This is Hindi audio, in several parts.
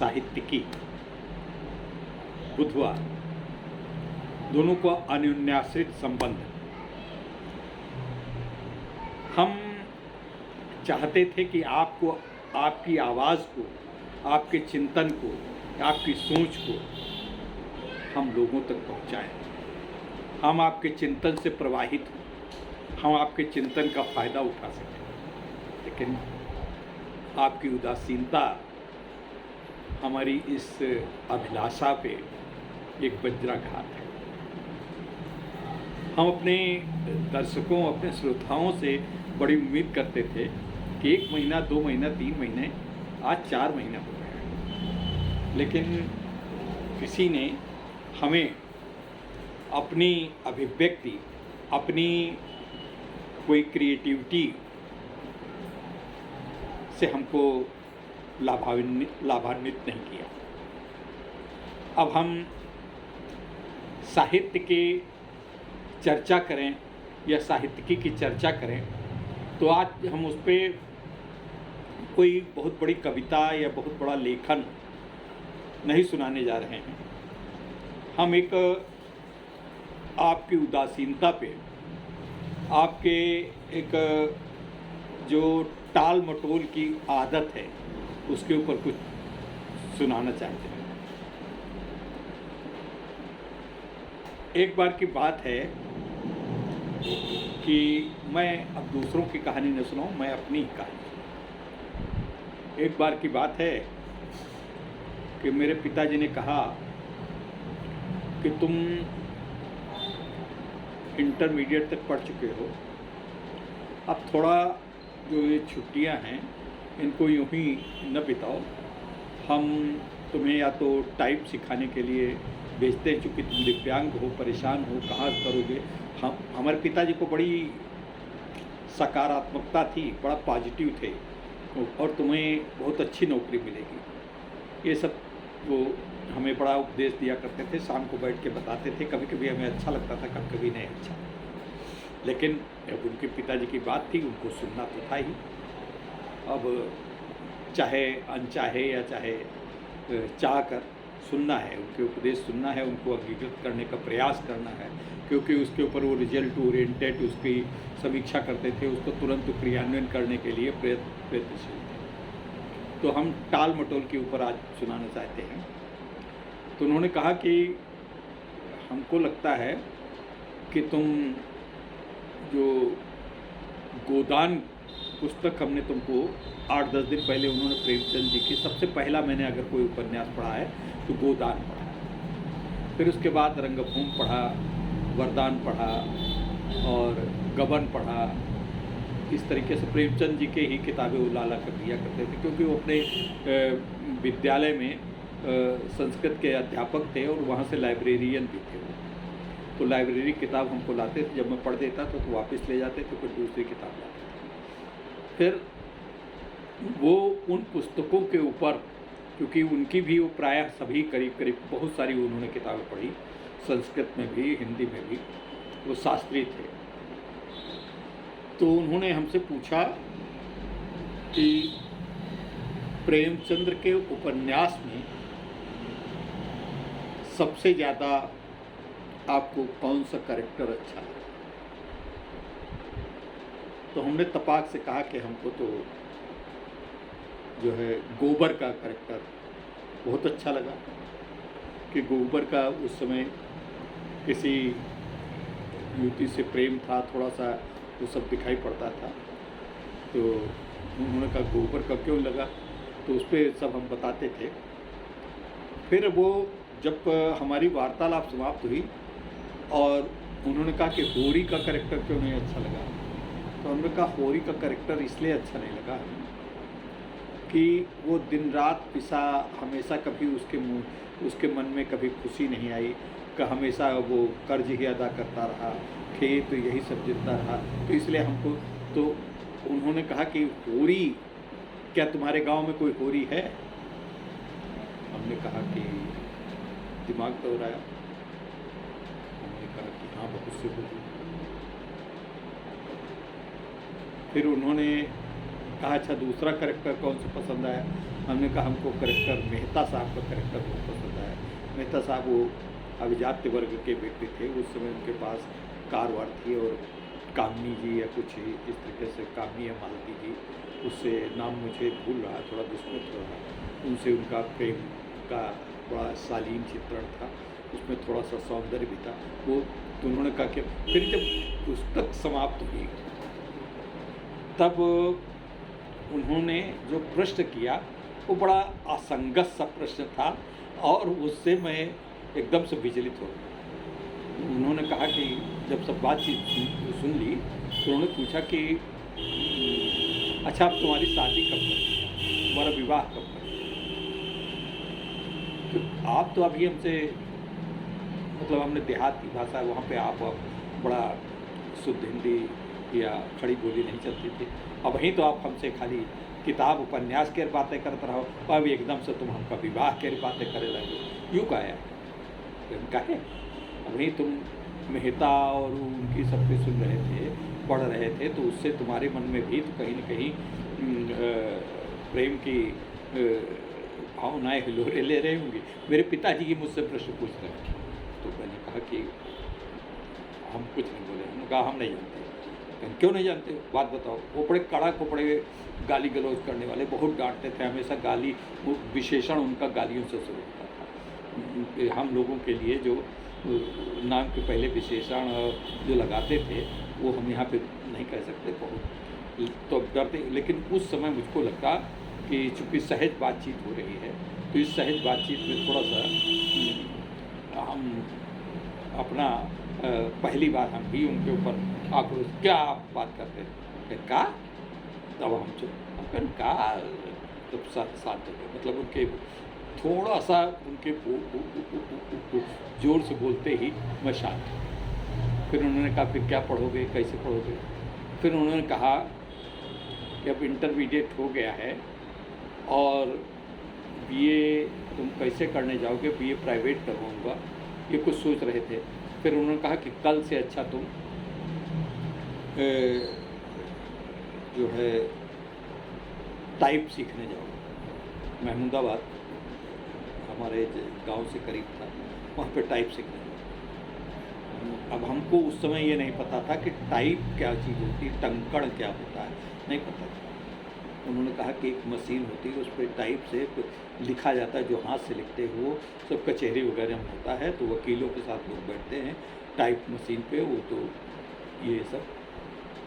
साहित्यिकी बुधवार दोनों को अन्योन्याश्रित संबंध। हम चाहते थे कि आपको, आपकी आवाज़ को, आपके चिंतन को, आपकी सोच को हम लोगों तक पहुंचाएं। हम आपके चिंतन से प्रवाहित हों, हम आपके चिंतन का फ़ायदा उठा सकें। लेकिन आपकी उदासीनता हमारी इस अभिलाषा पे एक वज्राघात है। हम अपने दर्शकों, अपने श्रोताओं से बड़ी उम्मीद करते थे कि 1 महीना, 2 महीना, 3 महीने, आज 4 महीने हो गए हैं, लेकिन किसी ने हमें अपनी अभिव्यक्ति, अपनी कोई क्रिएटिविटी से हमको लाभान्वित नहीं किया। अब हम साहित्य की चर्चा करें या साहित्यिकी की चर्चा करें तो आज हम उस पर कोई बहुत बड़ी कविता या बहुत बड़ा लेखन नहीं सुनाने जा रहे हैं। हम एक आपकी उदासीनता पे, आपके एक जो टाल मटोल की आदत है उसके ऊपर कुछ सुनाना चाहते हैं। एक बार की बात है कि मैं अब दूसरों की कहानी न सुनाऊं, मैं अपनी ही कहानी। एक बार की बात है कि मेरे पिताजी ने कहा कि तुम इंटरमीडिएट तक पढ़ चुके हो, अब थोड़ा जो ये छुट्टियां हैं इनको यूं ही न बिताओ, हम तुम्हें या तो टाइप सिखाने के लिए भेजते हैं, चूँकि तुम दिव्यांग हो, परेशान हो, कहाँ करोगे। हमारे पिताजी को बड़ी सकारात्मकता थी, बड़ा पॉजिटिव थे और तुम्हें बहुत अच्छी नौकरी मिलेगी, ये सब वो हमें बड़ा उपदेश दिया करते थे। शाम को बैठ के बताते थे, कभी कभी हमें अच्छा लगता था, कभी कभी नहीं अच्छा। लेकिन अब उनके पिताजी की बात थी, उनको सुनना तो था ही। अब चाहे अनचाहे या चाहे चाह कर सुनना है, उनके उपदेश सुनना है, उनको अंगीकृत करने का प्रयास करना है, क्योंकि उसके ऊपर वो रिजल्ट ओरिएंटेड उसकी समीक्षा करते थे, उसको तुरंत क्रियान्वयन करने के लिए प्रयत्नशील थे। तो हम टाल मटोल के ऊपर आज सुनाना चाहते हैं। तो उन्होंने कहा कि हमको लगता है कि तुम जो गोदान पुस्तक हमने तुमको 8-10 दिन पहले, उन्होंने प्रेमचंद जी की सबसे पहला मैंने अगर कोई उपन्यास पढ़ा है तो गोदान पढ़ा है। फिर उसके बाद रंगभूमि पढ़ा, वरदान पढ़ा और गबन पढ़ा। इस तरीके से प्रेमचंद जी के ही किताबें वो लाला कर दिया करते थे, क्योंकि वो अपने विद्यालय में संस्कृत के अध्यापक थे और वहाँ से लाइब्रेरियन भी थे वो। तो लाइब्रेरी किताब हमको लाते थे, जब मैं पढ़ देता था तो वापस ले जाते थे, फिर दूसरी किताब लाते थे। फिर वो उन पुस्तकों के ऊपर, क्योंकि उनकी भी वो प्रायः सभी करीब करीब बहुत सारी उन्होंने किताबें पढ़ी, संस्कृत में भी, हिंदी में भी, वो शास्त्री थे। तो उन्होंने हमसे पूछा कि प्रेमचंद्र के उपन्यास में सबसे ज़्यादा आपको कौन सा कैरेक्टर अच्छा है। तो हमने तपाक से कहा कि हमको तो जो है गोबर का कैरेक्टर बहुत अच्छा लगा, कि गोबर का उस समय किसी युवती से प्रेम था, थोड़ा सा वो सब दिखाई पड़ता था। तो उन्होंने कहा गोबर का क्यों लगा, तो उस पर सब हम बताते थे। फिर वो जब हमारी वार्तालाप समाप्त हुई और उन्होंने कहा कि होरी का कैरेक्टर क्यों नहीं अच्छा लगा, तो हमने कहा होरी का कैरेक्टर इसलिए अच्छा नहीं लगा कि वो दिन रात पिसा, हमेशा कभी उसके मन में कभी खुशी नहीं आई, कि हमेशा वो कर्ज ही अदा करता रहा, खेत यही सब जितना रहा। तो इसलिए हमको, तो उन्होंने कहा कि होरी, क्या तुम्हारे गांव में कोई होरी है। हमने कहा कि दिमाग दौड़ाया, हमने कहा कि हाँ बहुत से होरी। फिर उन्होंने कहा अच्छा दूसरा कैरेक्टर कौन सा पसंद आया। हमने कहा हमको कैरेक्टर मेहता साहब का कैरेक्टर बहुत पसंद आया। मेहता साहब वो अभिजात्य वर्ग के व्यक्ति थे, उस समय उनके पास कार वार थी और कामनी जी या कुछ इस तरीके से, कामनी या मालती जी, उससे नाम मुझे भूल रहा, थोड़ा विस्मृत हो रहा, उनसे उनका प्रेम का बड़ा शालीन चित्रण था, उसमें थोड़ा सा सौंदर्य भी था वो। तो उन्होंने कहा कि फिर जब पुस्तक समाप्त हुई तब उन्होंने जो प्रश्न किया वो बड़ा असंगत सा प्रश्न था और उससे मैं एकदम से विचलित हो गया। उन्होंने कहा कि जब सब बातचीत सुन ली तो उन्होंने पूछा कि अच्छा अब तुम्हारी शादी कब करें, तुम्हारा विवाह कब करें। तो आप तो अभी हमसे, मतलब हमने देहाती भाषा, वहाँ पे आप बड़ा शुद्ध हिंदी या खड़ी बोली नहीं चलती थी, अब वहीं तो आप हमसे खाली किताब उपन्यास के बातें करते रहो, अब एकदम से तुम हमका विवाह के बातें करे लगे, यूँ कहा कहे। अब वहीं तुम मेहता और उनकी सबके सुन रहे थे, पढ़ रहे थे, तो उससे तुम्हारे मन में भी तो कहीं न कहीं प्रेम की भावनाएँ हिलोरे ले रही होंगी। मेरे पिताजी की मुझसे प्रश्न पूछ रहे हैं, तो मैंने कहा कि हम कुछ नहीं बोले। हमने कहा हम नहीं जानते। कहते क्यों नहीं जानते, बात बताओ। वो बड़े कड़क, वो बड़े गाली गलौज करने वाले, बहुत डांटते थे हमेशा, गाली, वो विशेषण उनका गालियों से शुरू होता था। हम लोगों के लिए जो नाम के पहले विशेषण जो लगाते थे वो हम यहाँ पे नहीं कह सकते, बहुत तो डरते। लेकिन उस समय मुझको लगता कि चूँकि सहज बातचीत हो रही है, तो इस सहज बातचीत में थोड़ा सा हम अपना पहली बार हम भी उनके ऊपर आक्रोश, क्या आप बात करते हैं का, तब हम चुप का, तब साथ मतलब उनके थोड़ा सा उनके जोर से बोलते ही मैं शांत। फिर उन्होंने कहा फिर क्या पढ़ोगे, कैसे पढ़ोगे। फिर उन्होंने कहा कि अब इंटरमीडिएट हो गया है और बीए तुम कैसे करने जाओगे, बीए प्राइवेट करवाऊँगा, ये कुछ सोच रहे थे। फिर उन्होंने कहा कि कल से अच्छा तुम जो है टाइप सीखने जाओगे। महमूदाबाद हमारे गांव से करीब था, वहाँ पे टाइप सीखने जाओगे। अब हमको उस समय ये नहीं पता था कि टाइप क्या चीज़ होती है, टंकण क्या होता है, नहीं पता था। उन्होंने कहा कि एक मशीन होती है, उस पर टाइप से लिखा जाता है, जो हाथ से लिखते हैं वो सब कचहरी वगैरह में होता है, तो वकीलों के साथ लोग बैठते हैं टाइप मशीन पे, वो तो ये सब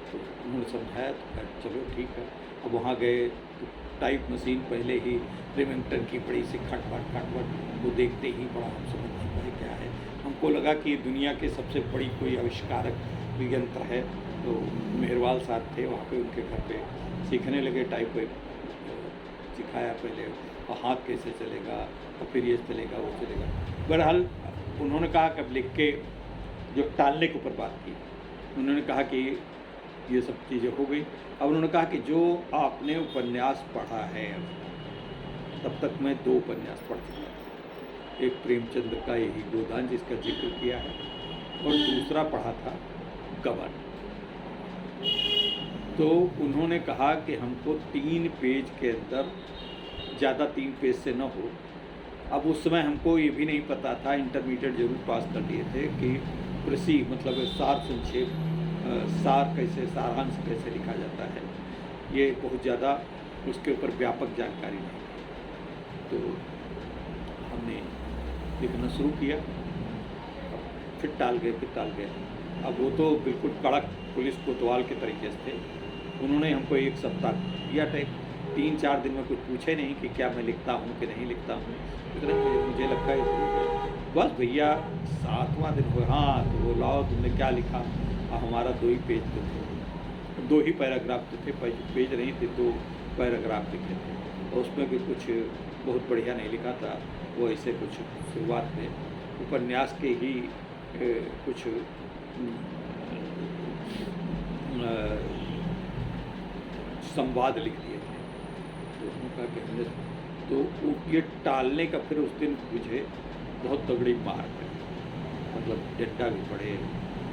तो उन्होंने समझाया। तो चलो ठीक है। अब वहाँ गए तो टाइप मशीन पहले ही रिमिंगटन की बड़ी सी खटपट, वो देखते ही बड़ा हम समझ नहीं पाए क्या है। हमको लगा कि दुनिया के सबसे बड़ी कोई आविष्कारक यंत्र है। तो मेहरवाल साहब थे वहाँ पे, उनके घर पे सीखने लगे टाइप। सिखाया पहले, और हाथ कैसे चलेगा, और फिर ये चलेगा वो चलेगा। बहरहाल उन्होंने कहा कि अब लिख के जो टालने के ऊपर बात की, उन्होंने कहा कि ये सब चीज़ें हो गई। अब उन्होंने कहा कि जो आपने उपन्यास पढ़ा है, तब तक मैं 2 उपन्यास पढ़ चुका था। एक प्रेमचंद्र का यही गोदान जिसका जिक्र किया है, और दूसरा पढ़ा था गबन। तो उन्होंने कहा कि हमको 3 पेज के अंदर, ज़्यादा 3 पेज से न हो। अब उस समय हमको ये भी नहीं पता था, इंटरमीडिएट जरूर पास कर लिए थे, कि कृषि मतलब सार संक्षेप, सार कैसे, सारांश कैसे लिखा जाता है, ये बहुत ज़्यादा उसके ऊपर व्यापक जानकारी नहीं। तो हमने लिखना शुरू किया, फिर टाल गए। अब वो तो बिल्कुल कड़क पुलिस कोतवाल के तरीके से थे। उन्होंने हमको 1 सप्ताह दिया टाइप, 3-4 दिन में कुछ पूछे नहीं कि क्या मैं लिखता हूँ कि नहीं लिखता हूँ। इतना मुझे लगता है बस भैया 7वां दिन हुआ, हाँ तो वो लाओ तुमने क्या लिखा। हमारा 2 ही पेज तो थे, 2 ही पैराग्राफ तो थे, पेज नहीं थे, 2 पैराग्राफ लिखे थे। और उसमें भी कुछ बहुत बढ़िया नहीं लिखा था, वो ऐसे कुछ शुरुआत में उपन्यास के ही कुछ संवाद लिख दिए थे। तो उन्होंने कहा कि हमने तो ये टालने का, फिर उस दिन मुझे बहुत तगड़ी मार पड़ी, मतलब डंडा भी पड़े,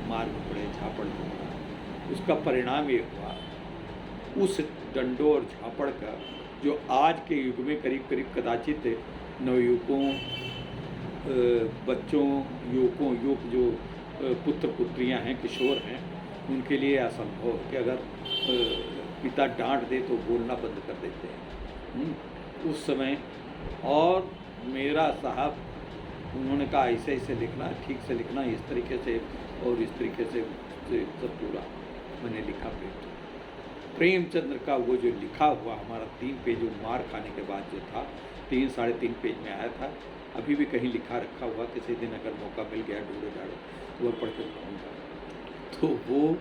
मार भी पड़े, झापड़ भी पड़ा। उसका परिणाम ये हुआ उस डंडों और झापड़ का जो आज के युग में करीब करीब कदाचित नवयुवकों, बच्चों, युवक जो पुत्र पुत्रियां हैं, किशोर हैं, उनके लिए असंभव है कि अगर पिता डांट दे तो बोलना बंद कर देते हैं उस समय। और मेरा साहब, उन्होंने कहा ऐसे ऐसे लिखना, ठीक से लिखना, इस तरीके से और इस तरीके से सब पूरा मैंने लिखा। प्रेमचंद्र का वो जो लिखा हुआ हमारा 3 पेज, जो मार खाने के बाद जो था 3 साढ़े 3 पेज में आया था, अभी भी कहीं लिखा रखा हुआ, किसी दिन अगर मौका मिल गया ढूंढो ढाड़ो तो वह पढ़ के बताऊँगा। तो वो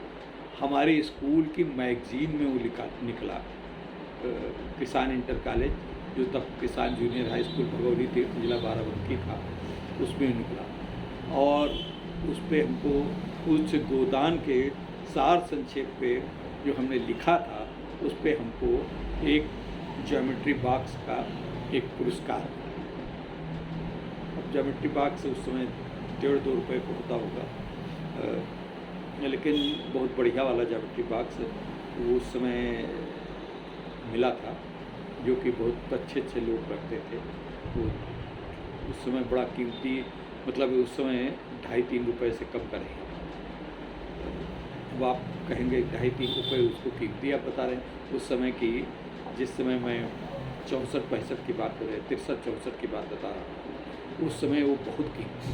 हमारे स्कूल की मैगजीन में वो निकला, किसान इंटर कॉलेज, जो तब किसान जूनियर हाई स्कूल भगवती तीर्थ जिला बाराबंकी था, उसमें निकला। और उस पर हमको उस गोदान के सार संक्षेप पे जो हमने लिखा था, उस पर हमको एक ज्योमेट्री बॉक्स का एक पुरस्कार। अब ज्योमेट्री बॉक्स उस समय 1.5-2 रुपये का होता होगा, लेकिन बहुत बढ़िया वाला ज्योमेट्री बॉक्स उस समय मिला था, जो कि बहुत अच्छे लोग रखते थे। वो उस समय बड़ा कीमती, मतलब उस समय 2.5-3 रुपये से कम का नहीं। अब आप कहेंगे 2.5-3 रुपये उसको कीमती आप बता रहे हैं। उस समय की, जिस समय मैं 64-65 की बात कर रहे, 63-64 की बात बता रहा हूँ, उस समय वो बहुत कीमती।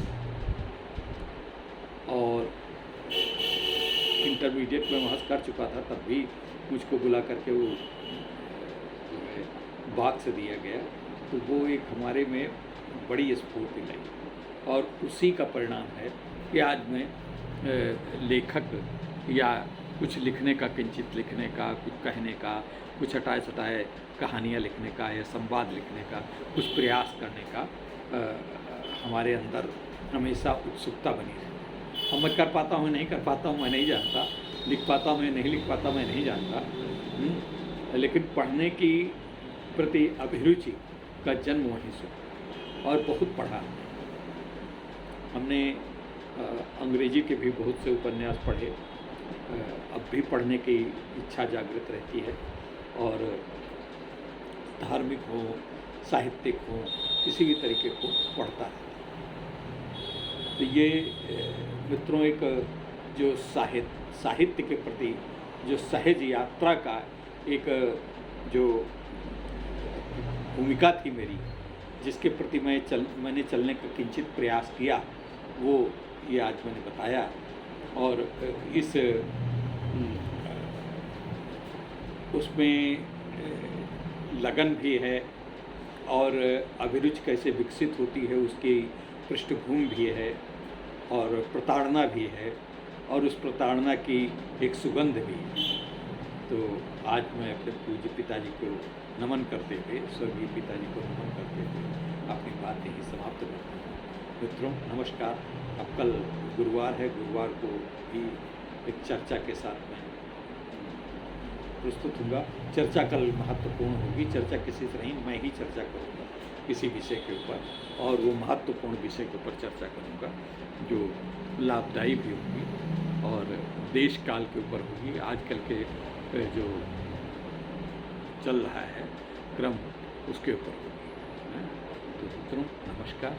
और इंटरमीडिएट में वहाँ कर चुका था, तब भी मुझको बुला करके वो जो है बॉक्स दिया गया। तो वो एक हमारे में बड़ी स्फूर्ति लाई, और उसी का परिणाम है कि आज मैं लेखक या कुछ लिखने का, किंचित लिखने का, कुछ कहने का, कुछ हटाए सटाए कहानियाँ लिखने का या संवाद लिखने का कुछ प्रयास करने का हमारे अंदर हमेशा उत्सुकता बनी रही। अब मैं कर पाता हूँ नहीं कर पाता हूँ मैं नहीं जानता, लिख पाता हूँ मैं नहीं लिख पाता मैं नहीं जानता, लेकिन पढ़ने की प्रति अभिरुचि का जन्म वहीं से। और बहुत पढ़ा हमने, अंग्रेजी के भी बहुत से उपन्यास पढ़े, अब भी पढ़ने की इच्छा जागृत रहती है। और धार्मिक हो, साहित्यिक हो, किसी भी तरीके को पढ़ता है। तो ये मित्रों, एक जो साहित्य के प्रति जो सहज यात्रा का एक जो भूमिका थी मेरी, जिसके प्रति मैंने चलने का किंचित प्रयास किया, वो ये आज मैंने बताया। और इस उसमें लगन भी है, और अभिरुचि कैसे विकसित होती है उसकी पृष्ठभूमि भी है, और प्रताड़ना भी है, और उस प्रताड़ना की एक सुगंध भी है। तो आज मैं अपने पूज्य पिताजी को नमन करते हुए, स्वर्गीय पिताजी को नमन करते हुए अपनी बात यही समाप्त करता हूँ। मित्रों नमस्कार। अब कल गुरुवार है, गुरुवार को भी एक चर्चा के साथ मैं प्रस्तुत होगा। चर्चा कल महत्वपूर्ण होगी, चर्चा किसी से नहीं, मैं ही चर्चा करूँगा किसी विषय के ऊपर, और वो महत्वपूर्ण विषय के ऊपर चर्चा करूँगा जो लाभदायी भी होगी और देश काल के ऊपर होगी। आजकल के जो चल रहा है क्रम, उसके ऊपर होगी। तो मित्रों नमस्कार।